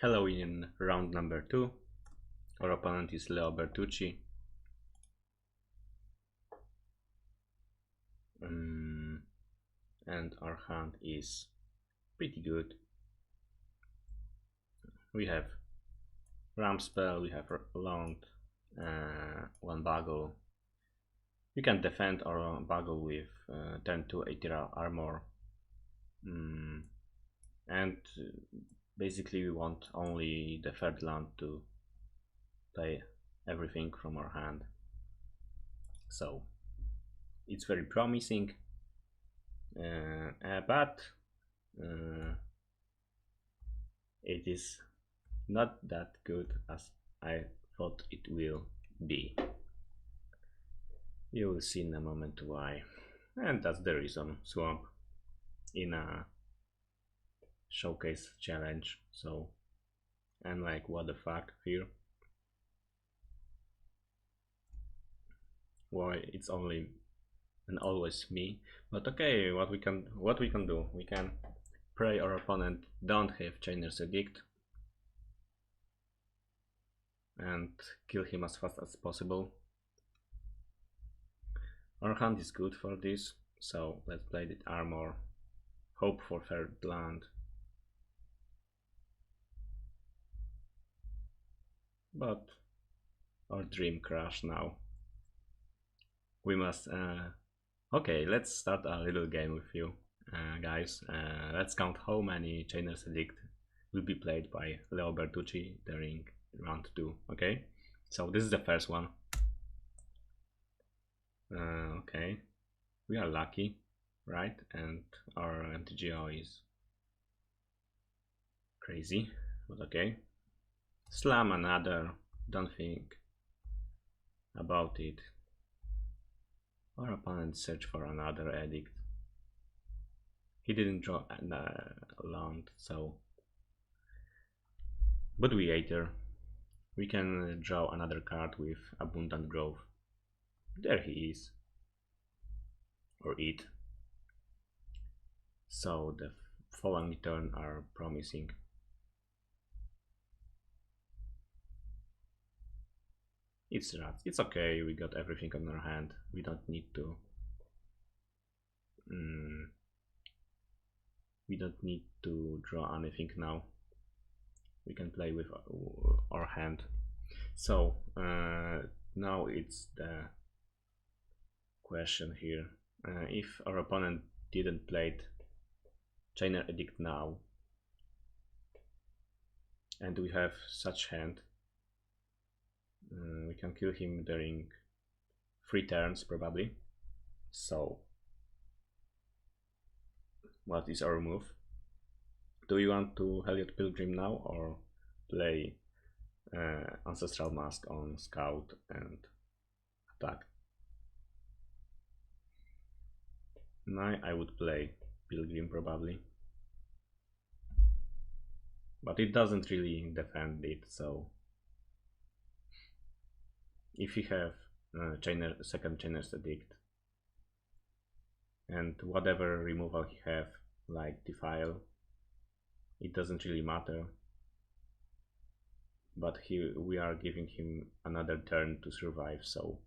Hello in round number 2. Our opponent is Leo Bertucci. And our hand is pretty good. We have Ram spell, we have long, one Bagel. We can defend our Bagel with turn 2 Aether armor. And basically we want only the third land to play everything from our hand. So it's very promising, but it is not that good as I thought it will be. You will see in a moment why. And that's the reason. Swamp in a showcase challenge. So I'm like, what the fuck here? Why it's only and always me? But okay, what we can do? We can pray our opponent don't have Chainer's Edict and kill him as fast as possible. Our hand is good for this, so let's play the armor. Hope for third land. But our dream crash now. We must okay, let's start a little game with you guys. Let's count how many Chainer's Edict will be played by Leo Bertucci during round 2. Okay, so this is the first one. Okay, we are lucky, right? And our MTGO is crazy, but okay. Slam another, don't think about it. Our opponent search for another edict. He didn't draw a land, so but we Aether. We can draw another card with Abundant Growth. There he is, or it. So the following turn are promising. It's rats. It's okay. We got everything on our hand. We don't need to. We don't need to draw anything now. We can play with our hand. So now it's the question here. If our opponent didn't play Chainer's Edict now, and we have such hand, we can kill him during 3 turns probably. So what is our move? Do we want to Heliod Pilgrim now or play Ancestral Mask on Scout and attack? Now I would play Pilgrim probably, but it doesn't really defend it. So if we have second Chainer's Edict and whatever removal he have, like Defile, it doesn't really matter. But we are giving him another turn to survive, so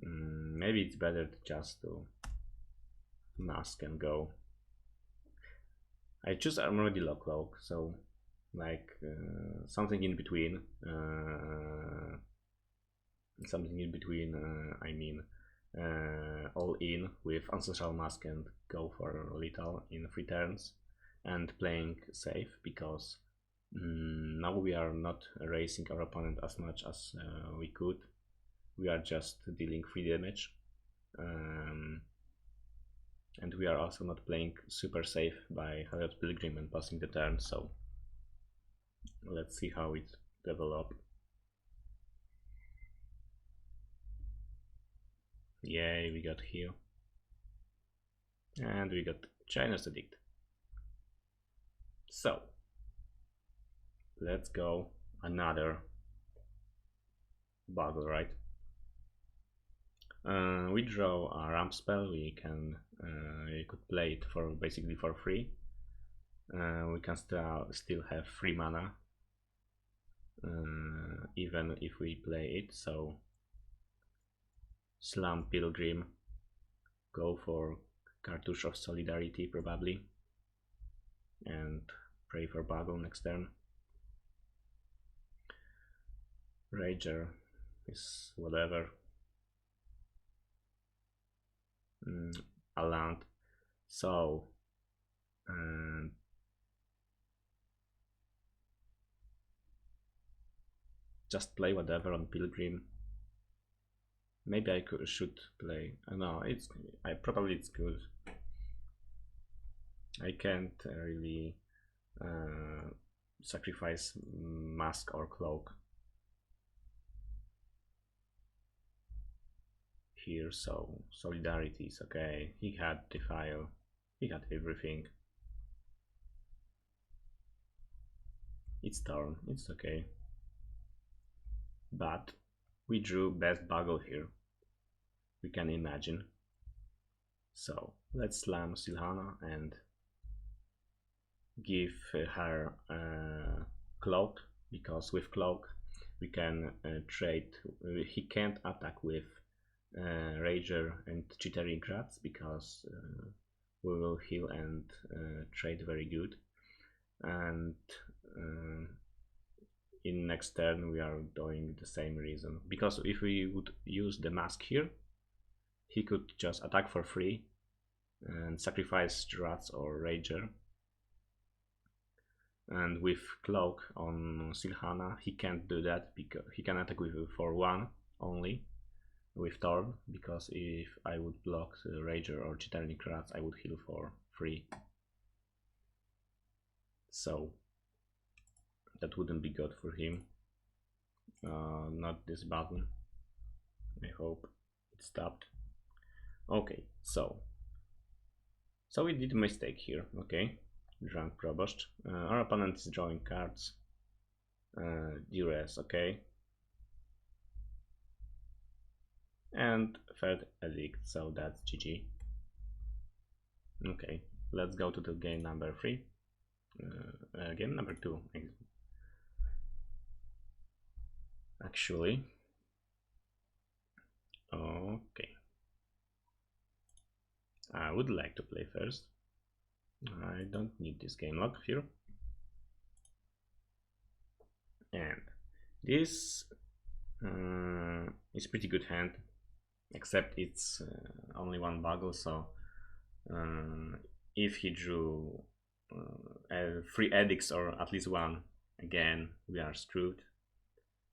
maybe it's better just to mask and go. I choose Armadillo Cloak, so like something in between. I mean, all in with Ancestral Mask and go for lethal in 3 turns and playing safe, because now we are not erasing our opponent as much as we could. We are just dealing 3 damage, and we are also not playing super safe by Heliod Pilgrim and passing the turn. So let's see how it develops. Yay, we got heal. And we got Chainer's Edict. So let's go another Boggle, right? We draw a ramp spell. We could play it for basically for free. We can still have 3 mana even if we play it. So Slam Pilgrim, go for Cartouche of Solidarity probably, and pray for Buggle next turn. Rager is whatever. A land. So just play whatever on Pilgrim. Maybe I should play. No, probably it's good. I can't really sacrifice Mask or Cloak here, so Solidarity is okay. He had the file, he had everything. It's turn, it's okay. But we drew best Buggle here, we can imagine. So let's slam Silhana and give her Cloak, because with Cloak we can trade. He can't attack with Rager and Chittering Crats because we will heal and trade very good. And in next turn we are doing the same reason, because if we would use the Mask here, he could just attack for free and sacrifice Rats or Rager. And with Cloak on Silhana, he can't do that because he can attack with for 1 only with Torn, because if I would block Rager or Chittering Rats, I would heal for 3. So that wouldn't be good for him. Not this button. I hope it stopped. Okay, so we did a mistake here. Okay, Drunk Proboszcz. Our opponent is drawing cards. Duress, okay. And third edict, so that's GG. Okay, let's go to the game number 3. Game number 2. Actually. Okay. I would like to play first. I don't need this game log here. And this is pretty good hand, except it's only 1 Buggle, so if he drew 3 edicts or at least 1, again we are screwed.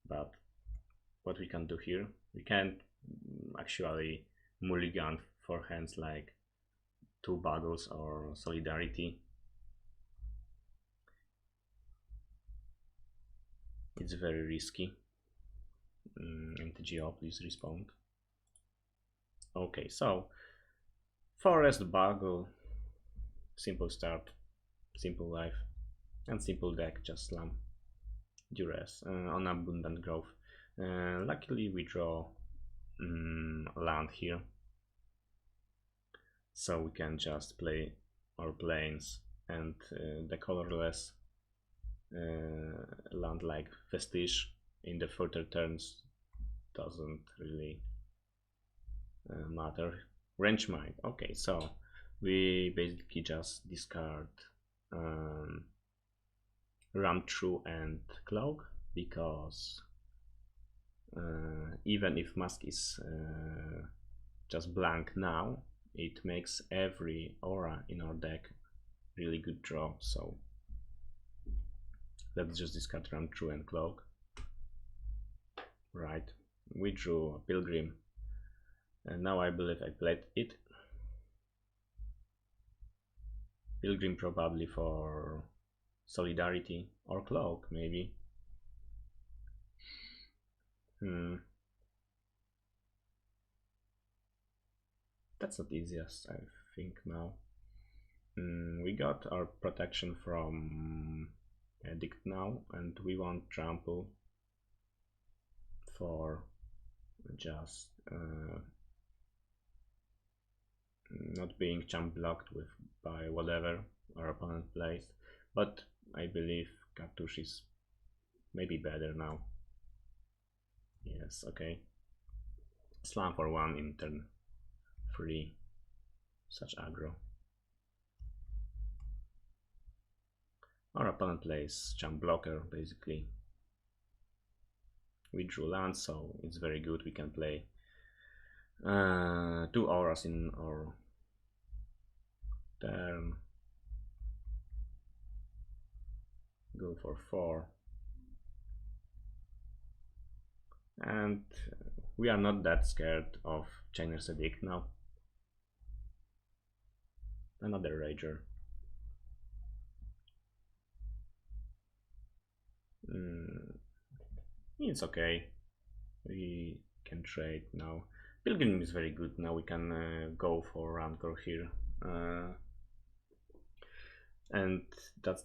But what we can do here, we can't actually mulligan for hands like 2 Buggles or Solidarity. It's very risky. MTGO, please respond. Okay, so Forest Buggle, simple start, simple life, and simple deck, just slam Duress on Abundant Growth. Luckily we draw land here, so we can just play our planes, and the colorless land like Vestige in the further turns doesn't really matter. Range Mind. Okay, so we basically just discard Ram True and Cloak, because even if Mask is just blank now, it makes every aura in our deck really good draw. So let's just discard Ram True and Cloak. Right, we drew a Pilgrim, and now I believe I played it. Pilgrim probably for Solidarity or Cloak, maybe. That's not easiest, I think now. We got our protection from Edict now, and we want Trample for just not being jump blocked with by whatever our opponent plays. But I believe Cartouche is maybe better now. Yes, okay. Slam for 1 in turn 3. Such aggro. Our opponent plays jump blocker, basically. We drew land, so it's very good. We can play 2 auras in our turn. Go for 4. And we are not that scared of Chainer's Edict now. Another Rager. It's okay. We can trade now. Pilgrim is very good. Now we can go for Rancor here. And that's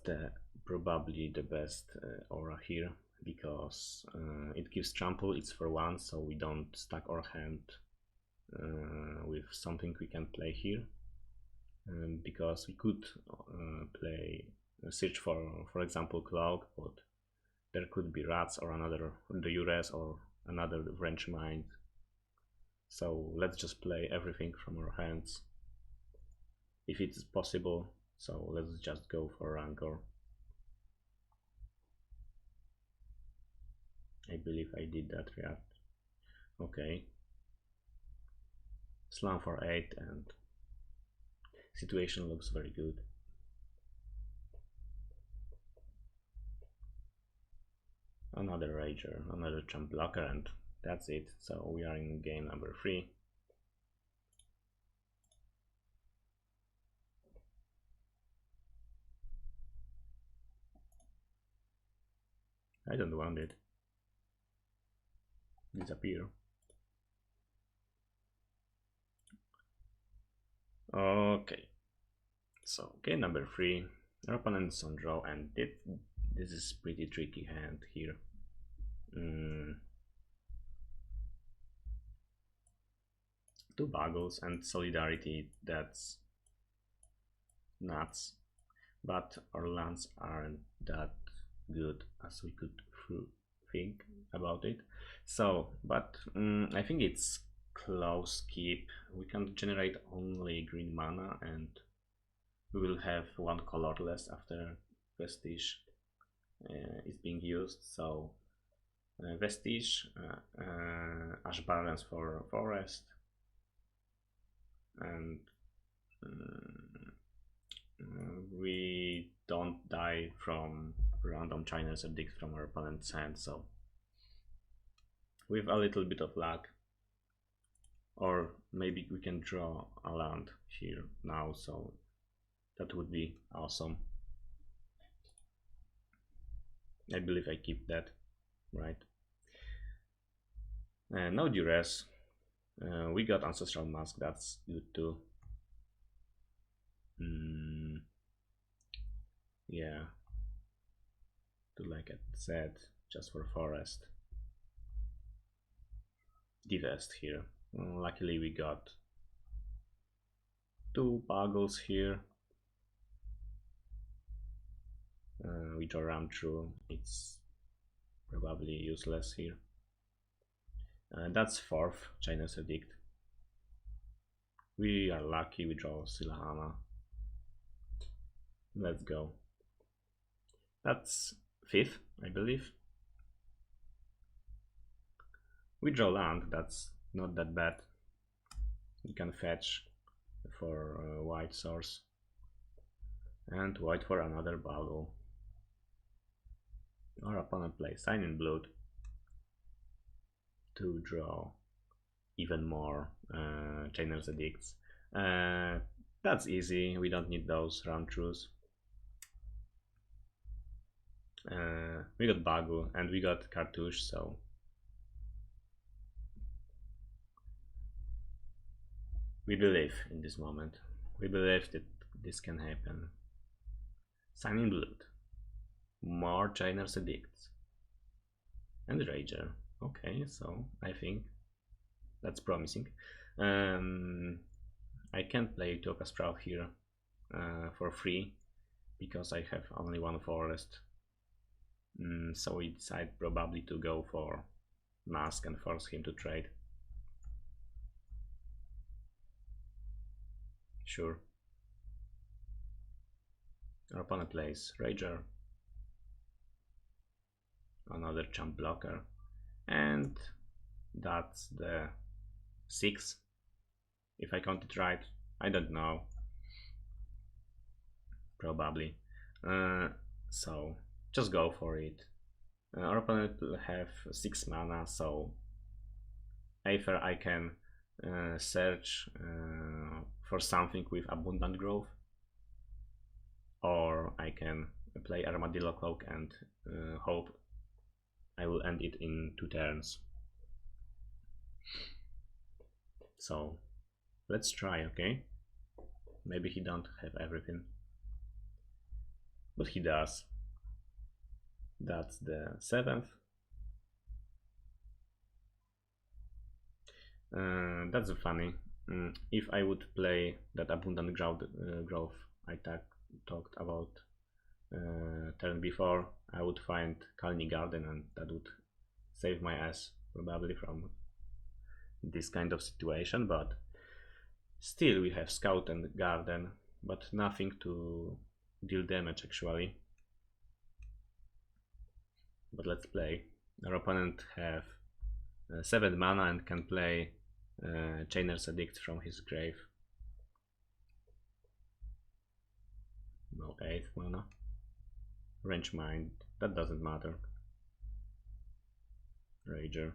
probably the best aura here, because it gives trample. It's for 1, so we don't stack our hand with something we can play here, because we could play search for example cloak, but there could be rats or another the Ures or another wrench mind. So let's just play everything from our hands if it's possible. So let's just go for Rancor. I believe I did that react. Okay. Slam for 8 and situation looks very good. Another Rager, another jump blocker, and that's it. So we are in game number 3. I don't want it. Disappear. Okay. So game number 3. Our opponent's on draw, and this is pretty tricky hand here. 2 Buggles and Solidarity, that's nuts. But our lands aren't that good as we could think about it. So, but I think it's close keep. We can generate only green mana, and we will have 1 colorless after Vestige is being used. So Vestige, Ash Balance for Forest, and we don't die from random China's Edict from our opponent's hand, so with a little bit of luck, or maybe we can draw a land here now, so that would be awesome. I believe I keep that, right? No duress. We got Ancestral Mask, that's good too. Yeah, to like I said, just for forest. Divest here. Luckily we got 2 Buggles here. We draw Ram through, it's probably useless here. That's 4th China's Edict. We are lucky, we draw Silahana. Let's go. That's 5th, I believe. We draw land, that's not that bad. We can fetch for white source, and white for another Buggle. Our opponent plays Sign in Blood to draw even more Chainer's Edicts. That's easy, we don't need those run throughs. We got Buggle and we got Cartouche, so we believe in this moment. We believe that this can happen. Sign in Blood. More Chainer's Edicts. And Rager. Okay, so I think that's promising. I can't play Utopia Sprout here for free because I have only 1 forest. So we decide probably to go for Mask and force him to trade. Sure. Our opponent plays Rager, another champ blocker, and that's the 6. If I count it right, I don't know. Probably. So just go for it. Our opponent will have 6 mana, so either I can search for something with abundant growth, or I can play Armadillo Cloak and hope I will end it in 2 turns. So let's try, okay? Maybe he don't have everything, but he does. That's the 7th. That's funny. If I would play that abundant growth I talked about turn before, I would find Kalni Garden, and that would save my ass probably from this kind of situation. But still we have Scout and Garden, but nothing to deal damage actually. But let's play. Our opponent have 7 mana and can play Chainer's Edict from his grave. No 8th mana. Range Mind, that doesn't matter. Rager.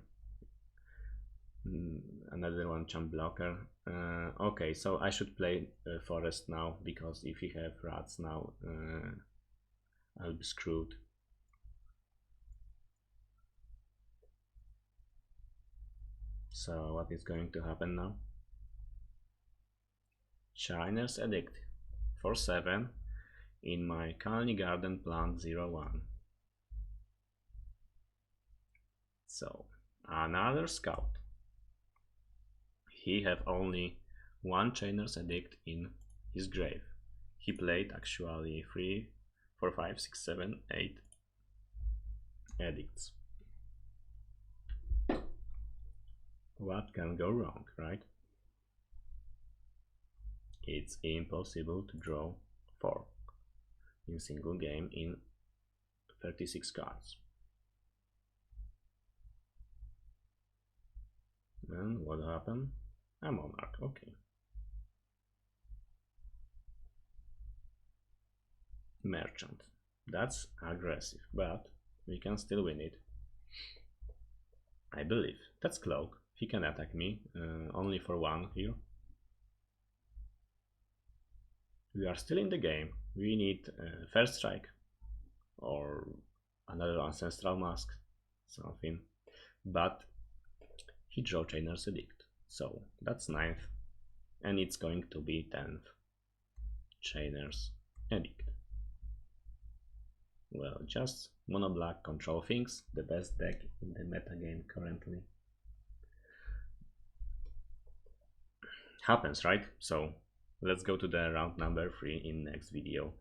Another one champ blocker. Okay, so I should play Forest now, because if he have rats now, I'll be screwed. So what is going to happen now? Chainer's Edict for 7 in my Kalni Garden plant 01. So another Scout. He have only 1 Chainer's Edict in his grave. He played actually 3, 4, 5, 6, 7, 8 edicts. What can go wrong, right? It's impossible to draw 4 in single game in 36 cards. And what happened? A Monarch, okay. Merchant. That's aggressive, but we can still win it. I believe. That's Cloak. He can attack me, only for 1 here. We are still in the game. We need First Strike or another Ancestral Mask, something. But he drew Chainer's Edict, so that's 9th, and it's going to be 10th. Chainer's Edict. Well, just mono black control things, the best deck in the metagame currently. Happens, right? So let's go to the round number 3 in next video.